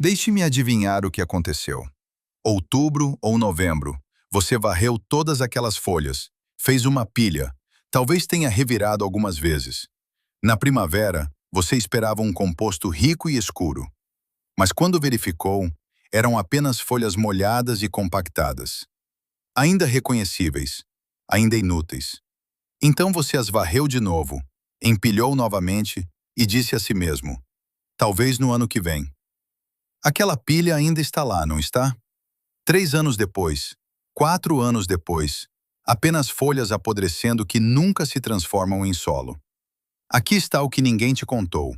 Deixe-me adivinhar o que aconteceu. Outubro ou novembro, você varreu todas aquelas folhas, fez uma pilha, talvez tenha revirado algumas vezes. Na primavera, você esperava um composto rico e escuro. Mas quando verificou, eram apenas folhas molhadas e compactadas. Ainda reconhecíveis, ainda inúteis. Então você as varreu de novo, empilhou novamente e disse a si mesmo, talvez no ano que vem. Aquela pilha ainda está lá, não está? 3 anos depois, 4 anos depois, apenas folhas apodrecendo que nunca se transformam em solo. Aqui está o que ninguém te contou.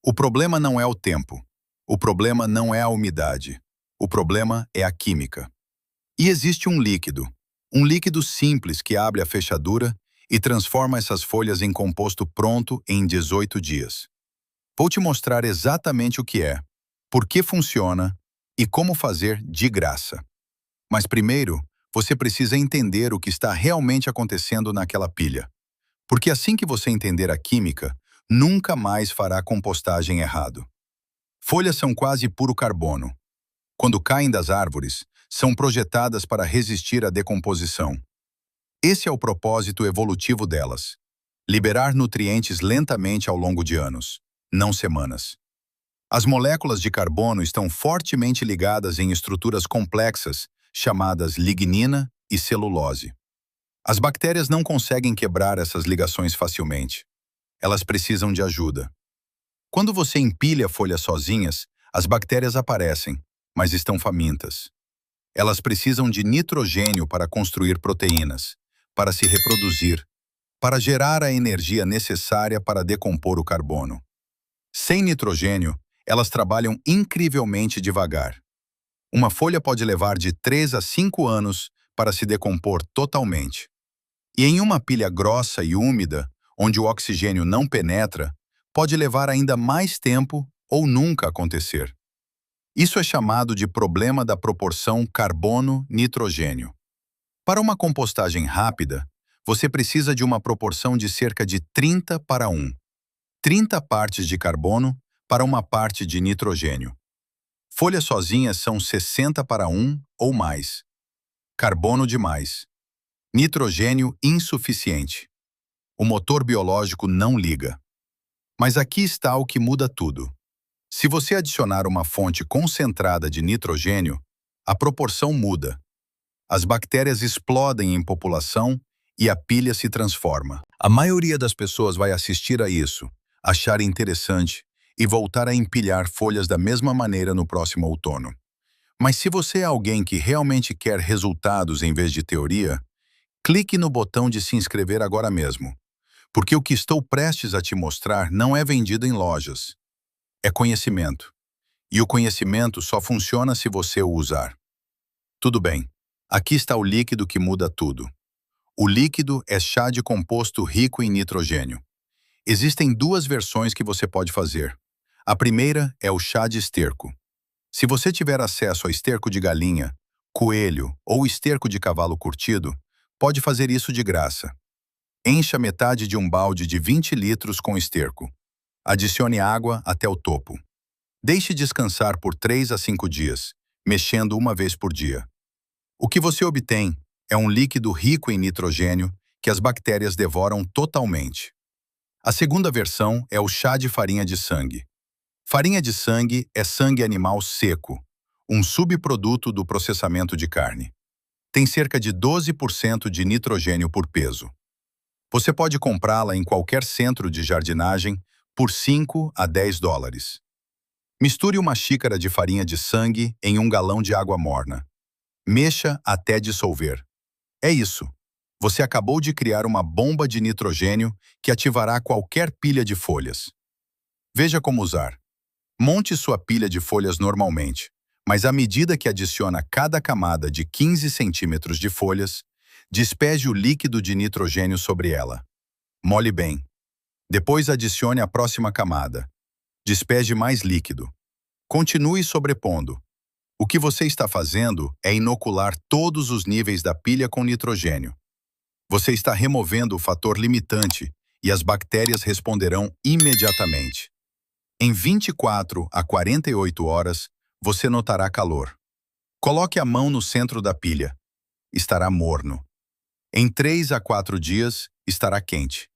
O problema não é o tempo. O problema não é a umidade. O problema é a química. E existe um líquido simples que abre a fechadura e transforma essas folhas em composto pronto em 18 dias. Vou te mostrar exatamente o que é, por que funciona e como fazer de graça. Mas primeiro, você precisa entender o que está realmente acontecendo naquela pilha. Porque assim que você entender a química, nunca mais fará compostagem errado. Folhas são quase puro carbono. Quando caem das árvores, são projetadas para resistir à decomposição. Esse é o propósito evolutivo delas: liberar nutrientes lentamente ao longo de anos, não semanas. As moléculas de carbono estão fortemente ligadas em estruturas complexas, chamadas lignina e celulose. As bactérias não conseguem quebrar essas ligações facilmente. Elas precisam de ajuda. Quando você empilha folhas sozinhas, as bactérias aparecem, mas estão famintas. Elas precisam de nitrogênio para construir proteínas, para se reproduzir, para gerar a energia necessária para decompor o carbono. Sem nitrogênio, elas trabalham incrivelmente devagar. Uma folha pode levar de 3 a 5 anos para se decompor totalmente. E em uma pilha grossa e úmida, onde o oxigênio não penetra, pode levar ainda mais tempo ou nunca acontecer. Isso é chamado de problema da proporção carbono-nitrogênio. Para uma compostagem rápida, você precisa de uma proporção de cerca de 30 para 1. 30 partes de carbono para uma parte de nitrogênio. Folhas sozinhas são 60 para 1 ou mais. Carbono demais. Nitrogênio insuficiente. O motor biológico não liga. Mas aqui está o que muda tudo. Se você adicionar uma fonte concentrada de nitrogênio, a proporção muda. As bactérias explodem em população e a pilha se transforma. A maioria das pessoas vai assistir a isso, achar interessante e voltar a empilhar folhas da mesma maneira no próximo outono. Mas se você é alguém que realmente quer resultados em vez de teoria, clique no botão de se inscrever agora mesmo, porque o que estou prestes a te mostrar não é vendido em lojas. É conhecimento. E o conhecimento só funciona se você o usar. Tudo bem, aqui está o líquido que muda tudo. O líquido é chá de composto rico em nitrogênio. Existem 2 versões que você pode fazer. A primeira é o chá de esterco. Se você tiver acesso a esterco de galinha, coelho ou esterco de cavalo curtido, pode fazer isso de graça. Encha metade de um balde de 20 litros com esterco. Adicione água até o topo. Deixe descansar por 3 a 5 dias, mexendo uma vez por dia. O que você obtém é um líquido rico em nitrogênio que as bactérias devoram totalmente. A segunda versão é o chá de farinha de sangue. Farinha de sangue é sangue animal seco, um subproduto do processamento de carne. Tem cerca de 12% de nitrogênio por peso. Você pode comprá-la em qualquer centro de jardinagem por 5 a 10 dólares. Misture uma xícara de farinha de sangue em 1 galão de água morna. Mexa até dissolver. É isso. Você acabou de criar uma bomba de nitrogênio que ativará qualquer pilha de folhas. Veja como usar. Monte sua pilha de folhas normalmente, mas à medida que adiciona cada camada de 15 centímetros de folhas, despeje o líquido de nitrogênio sobre ela. Molhe bem. Depois adicione a próxima camada. Despeje mais líquido. Continue sobrepondo. O que você está fazendo é inocular todos os níveis da pilha com nitrogênio. Você está removendo o fator limitante e as bactérias responderão imediatamente. Em 24 a 48 horas, você notará calor. Coloque a mão no centro da pilha. Estará morno. Em 3 a 4 dias, estará quente.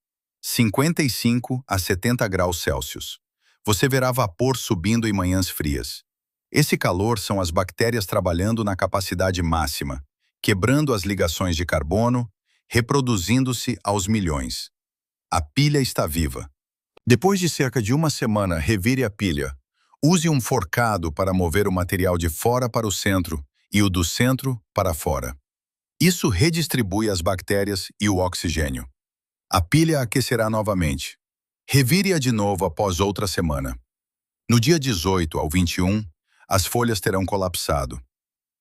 55 a 70 graus Celsius. Você verá vapor subindo em manhãs frias. Esse calor são as bactérias trabalhando na capacidade máxima, quebrando as ligações de carbono, reproduzindo-se aos milhões. A pilha está viva. Depois de cerca de uma semana, revire a pilha. Use um forcado para mover o material de fora para o centro e o do centro para fora. Isso redistribui as bactérias e o oxigênio. A pilha aquecerá novamente. Revire-a de novo após outra semana. No dia 18 ao 21, as folhas terão colapsado.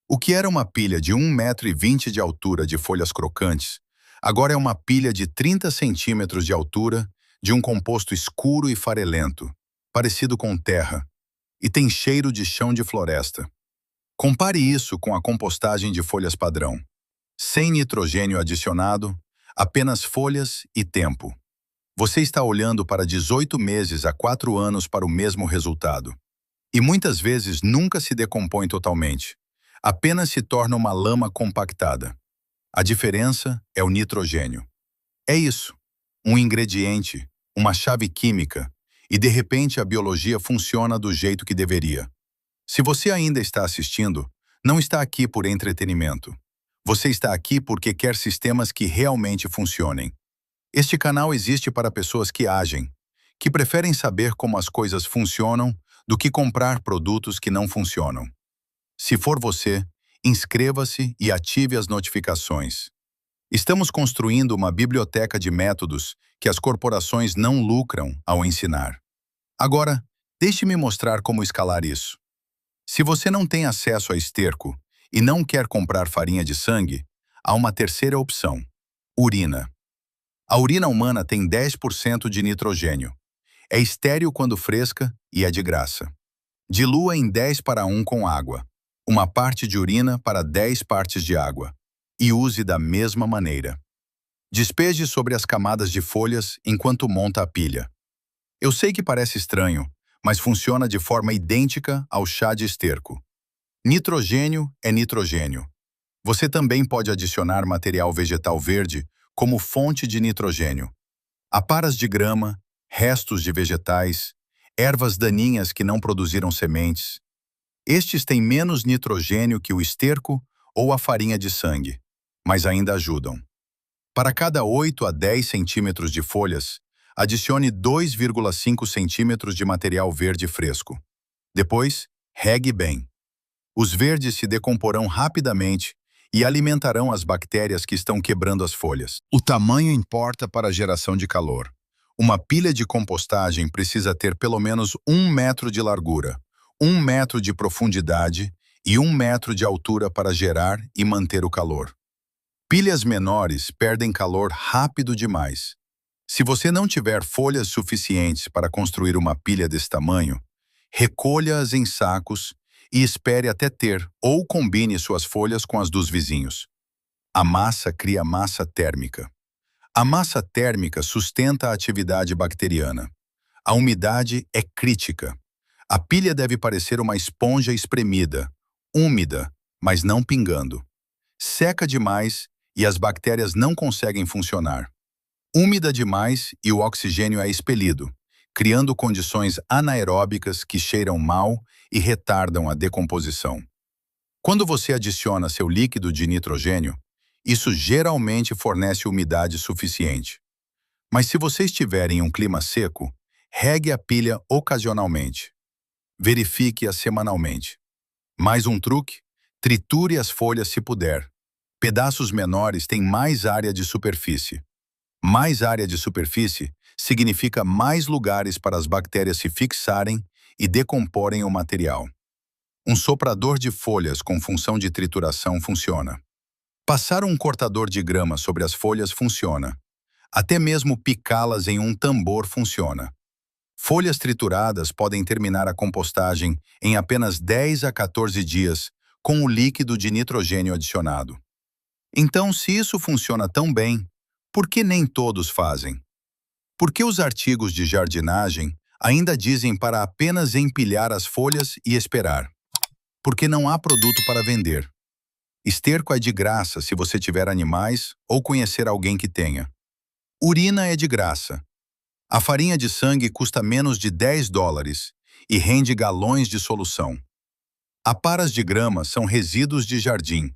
O que era uma pilha de 1,20 m de altura de folhas crocantes, agora é uma pilha de 30 centímetros de altura, de um composto escuro e farelento, parecido com terra, e tem cheiro de chão de floresta. Compare isso com a compostagem de folhas padrão. Sem nitrogênio adicionado, apenas folhas e tempo. Você está olhando para 18 meses a 4 anos para o mesmo resultado. E muitas vezes nunca se decompõe totalmente. Apenas se torna uma lama compactada. A diferença é o nitrogênio. É isso. Um ingrediente, uma chave química, e de repente a biologia funciona do jeito que deveria. Se você ainda está assistindo, não está aqui por entretenimento. Você está aqui porque quer sistemas que realmente funcionem. Este canal existe para pessoas que agem, que preferem saber como as coisas funcionam do que comprar produtos que não funcionam. Se for você, inscreva-se e ative as notificações. Estamos construindo uma biblioteca de métodos que as corporações não lucram ao ensinar. Agora, deixe-me mostrar como escalar isso. Se você não tem acesso a esterco e não quer comprar farinha de sangue, há uma terceira opção: urina. A urina humana tem 10% de nitrogênio. É estéril quando fresca e é de graça. Dilua em 10:1 com água. Uma parte de urina para 10 partes de água. E use da mesma maneira. Despeje sobre as camadas de folhas enquanto monta a pilha. Eu sei que parece estranho, mas funciona de forma idêntica ao chá de esterco. Nitrogênio é nitrogênio. Você também pode adicionar material vegetal verde como fonte de nitrogênio. Aparas de grama, restos de vegetais, ervas daninhas que não produziram sementes. Estes têm menos nitrogênio que o esterco ou a farinha de sangue, mas ainda ajudam. Para cada 8 a 10 centímetros de folhas, adicione 2,5 centímetros de material verde fresco. Depois, regue bem. Os verdes se decomporão rapidamente e alimentarão as bactérias que estão quebrando as folhas. O tamanho importa para a geração de calor. Uma pilha de compostagem precisa ter pelo menos 1 metro de largura, 1 metro de profundidade e 1 metro de altura para gerar e manter o calor. Pilhas menores perdem calor rápido demais. Se você não tiver folhas suficientes para construir uma pilha desse tamanho, recolha-as em sacos e espere até ter ou combine suas folhas com as dos vizinhos. A massa cria massa térmica. A massa térmica sustenta a atividade bacteriana. A umidade é crítica. A pilha deve parecer uma esponja espremida, úmida, mas não pingando. Seca demais e as bactérias não conseguem funcionar. Úmida demais e o oxigênio é expelido, criando condições anaeróbicas que cheiram mal e retardam a decomposição. Quando você adiciona seu líquido de nitrogênio, isso geralmente fornece umidade suficiente. Mas se você estiver em um clima seco, regue a pilha ocasionalmente. Verifique-a semanalmente. Mais um truque: triture as folhas se puder. Pedaços menores têm mais área de superfície. Mais área de superfície significa mais lugares para as bactérias se fixarem e decomporem o material. Um soprador de folhas com função de trituração funciona. Passar um cortador de grama sobre as folhas funciona. Até mesmo picá-las em um tambor funciona. Folhas trituradas podem terminar a compostagem em apenas 10 a 14 dias com o líquido de nitrogênio adicionado. Então, se isso funciona tão bem, por que nem todos fazem? Por que os artigos de jardinagem ainda dizem para apenas empilhar as folhas e esperar? Porque não há produto para vender. Esterco é de graça se você tiver animais ou conhecer alguém que tenha. Urina é de graça. A farinha de sangue custa menos de $10 e rende galões de solução. Aparas de grama são resíduos de jardim.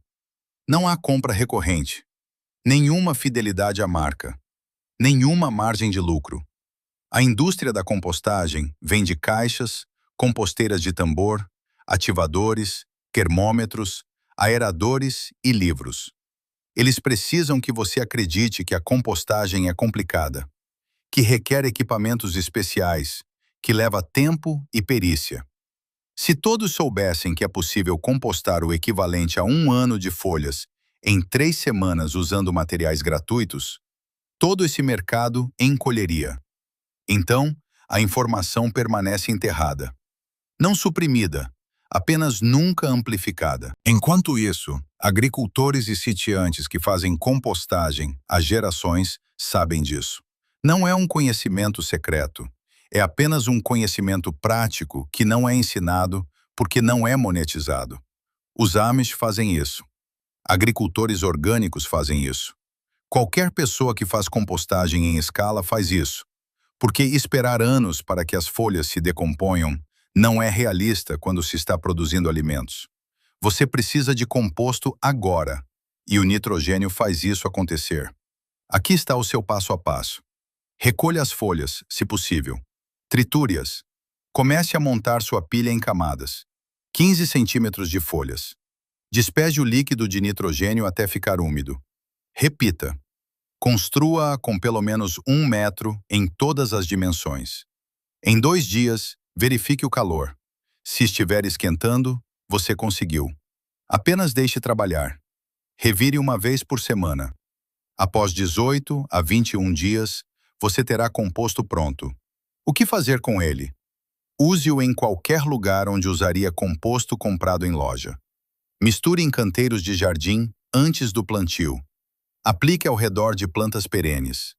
Não há compra recorrente. Nenhuma fidelidade à marca. Nenhuma margem de lucro. A indústria da compostagem vende caixas, composteiras de tambor, ativadores, termômetros, aeradores e livros. Eles precisam que você acredite que a compostagem é complicada, que requer equipamentos especiais, que leva tempo e perícia. Se todos soubessem que é possível compostar o equivalente a 1 ano de folhas em 3 semanas usando materiais gratuitos, todo esse mercado encolheria. Então, a informação permanece enterrada. Não suprimida, apenas nunca amplificada. Enquanto isso, agricultores e sitiantes que fazem compostagem há gerações sabem disso. Não é um conhecimento secreto, é apenas um conhecimento prático que não é ensinado porque não é monetizado. Os Amish fazem isso. Agricultores orgânicos fazem isso. Qualquer pessoa que faz compostagem em escala faz isso. Porque esperar anos para que as folhas se decomponham não é realista quando se está produzindo alimentos. Você precisa de composto agora, e o nitrogênio faz isso acontecer. Aqui está o seu passo a passo. Recolha as folhas, se possível. Triture-as. Comece a montar sua pilha em camadas. 15 centímetros de folhas. Despeje o líquido de nitrogênio até ficar úmido. Repita. Construa-a com pelo menos 1 metro em todas as dimensões. Em 2 dias, verifique o calor. Se estiver esquentando, você conseguiu. Apenas deixe trabalhar. Revire uma vez por semana. Após 18 a 21 dias, você terá composto pronto. O que fazer com ele? Use-o em qualquer lugar onde usaria composto comprado em loja. Misture em canteiros de jardim antes do plantio. Aplique ao redor de plantas perenes.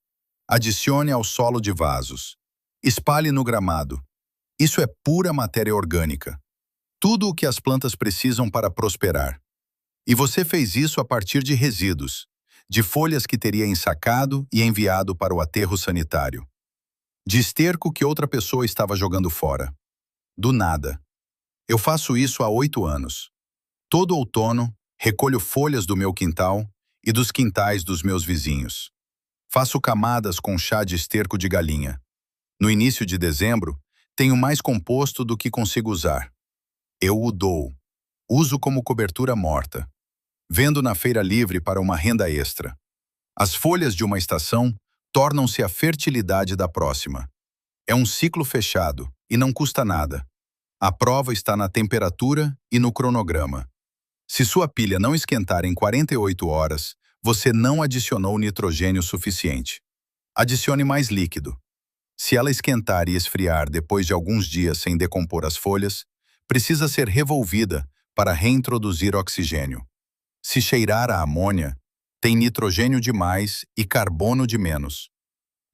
Adicione ao solo de vasos. Espalhe no gramado. Isso é pura matéria orgânica. Tudo o que as plantas precisam para prosperar. E você fez isso a partir de resíduos, de folhas que teria ensacado e enviado para o aterro sanitário. De esterco que outra pessoa estava jogando fora. Do nada. Eu faço isso há 8 anos. Todo outono, recolho folhas do meu quintal e dos quintais dos meus vizinhos. Faço camadas com chá de esterco de galinha. No início de dezembro, tenho mais composto do que consigo usar. Eu o dou. Uso como cobertura morta. Vendo na feira livre para uma renda extra. As folhas de uma estação tornam-se a fertilidade da próxima. É um ciclo fechado e não custa nada. A prova está na temperatura e no cronograma. Se sua pilha não esquentar em 48 horas, você não adicionou nitrogênio suficiente. Adicione mais líquido. Se ela esquentar e esfriar depois de alguns dias sem decompor as folhas, precisa ser revolvida para reintroduzir oxigênio. Se cheirar a amônia, tem nitrogênio demais e carbono de menos.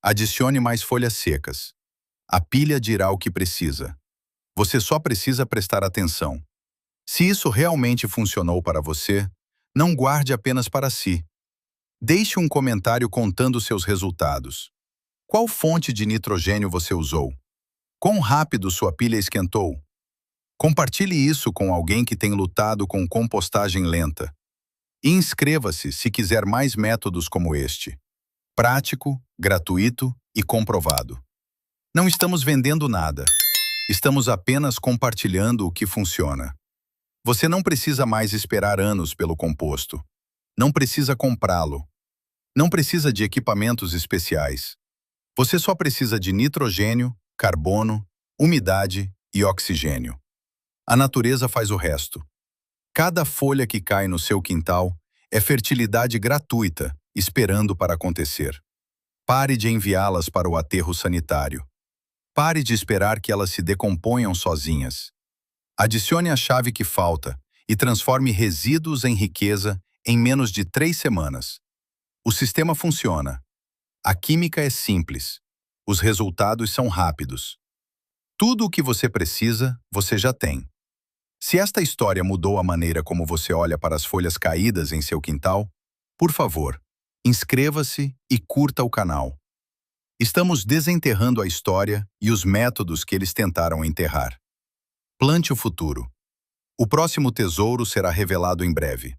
Adicione mais folhas secas. A pilha dirá o que precisa. Você só precisa prestar atenção. Se isso realmente funcionou para você, não guarde apenas para si. Deixe um comentário contando seus resultados. Qual fonte de nitrogênio você usou? Quão rápido sua pilha esquentou? Compartilhe isso com alguém que tem lutado com compostagem lenta. E inscreva-se se quiser mais métodos como este. Prático, gratuito e comprovado. Não estamos vendendo nada. Estamos apenas compartilhando o que funciona. Você não precisa mais esperar anos pelo composto. Não precisa comprá-lo. Não precisa de equipamentos especiais. Você só precisa de nitrogênio, carbono, umidade e oxigênio. A natureza faz o resto. Cada folha que cai no seu quintal é fertilidade gratuita, esperando para acontecer. Pare de enviá-las para o aterro sanitário. Pare de esperar que elas se decomponham sozinhas. Adicione a chave que falta e transforme resíduos em riqueza em menos de 3 semanas. O sistema funciona. A química é simples. Os resultados são rápidos. Tudo o que você precisa, você já tem. Se esta história mudou a maneira como você olha para as folhas caídas em seu quintal, por favor, inscreva-se e curta o canal. Estamos desenterrando a história e os métodos que eles tentaram enterrar. Plante o futuro. O próximo tesouro será revelado em breve.